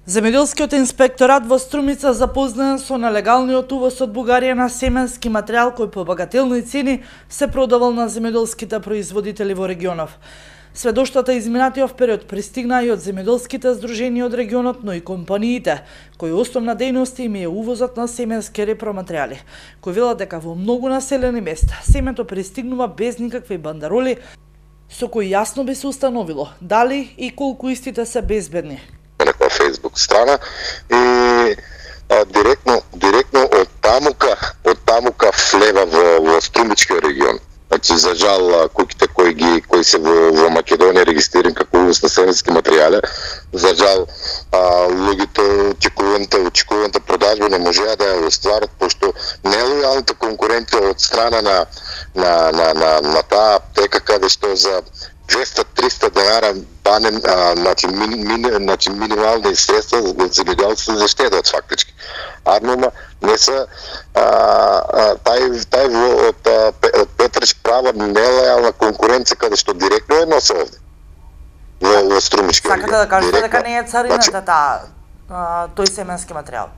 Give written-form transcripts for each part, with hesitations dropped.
Земјоделскиот инспекторат во Струмица запознаен со нелегалниот увоз од Бугарија на семенски материјал кој по багателни цени се продавал на земјоделските производители во регионов. Сведоштвата изминатиот период пристигнаа и од земјоделските здруженија од регионот, но и компаниите, кои основна дејност им е увозот на семенски репроматеријали, кои велат дека во многу населени места семето пристигнува без никакви бандароли, со кои јасно би се установило дали и колку истите се безбедни. Некоја Facebook страна и директно од тамука влева во Струмичкиот регион. Значи, за жал, куќите кои се во Македонија регистрирани како увоз на семенски материјали, за жал, луѓето очекуваната продажба не можеа да ја остварат, пошто нелојалните конкуренти од страна на таа аптека каде што за 200-300 денара банен, значи минимални средства од земјоделците да штедат фактички. Арнума не се тај од Петрич права нелојална конкуренција каде што директно е носи овде. Во Струмички. Сакате да кажете дека не е царината тој семенски материјал?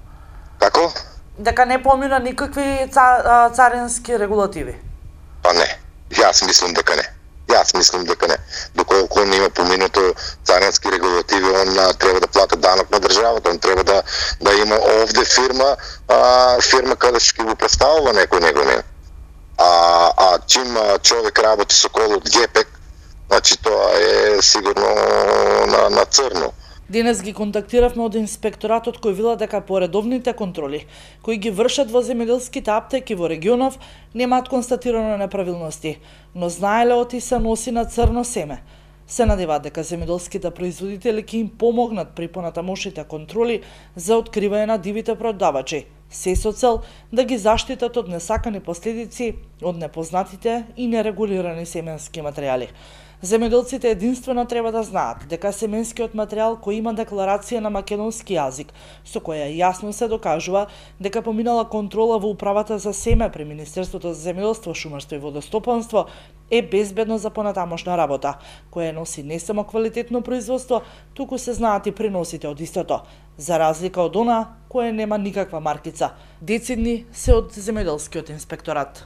Како? Дека не помина никакви царински регулативи? Па не. Јас мислам дека не. Доколку не има поминато царински регулативи, он треба да плати данок на државата, он треба да има овде фирма каде што ќе го представува некој не. А чим човек работи со кола од ГПЕК, значи тоа е сигурно на црно. Денес ги контактиравме од инспекторатот кој вела дека по редовните контроли кои ги вршат во земјоделските аптеки во регионов немаат констатирано неправилности, но знаеле оти се носи на црно семе. Се надеваат дека земјоделските производители ќе им помогнат при понатамошните контроли за откривање на дивите продавачи, се со цел да ги заштитат од несакани последици од непознатите и нерегулирани семенски материјали. Земјоделците единствено треба да знаат дека семенскиот материјал кој има декларација на македонски јазик, со која јасно се докажува дека поминала контрола во управата за семе при Министерството за земјоделство, шумарство и водостопанство, е безбедно за понатамошна работа, која носи не само квалитетно производство, туку се знаат и приносите од истото, за разлика од она која нема никаква маркица. Децидни се од земјоделскиот инспекторат.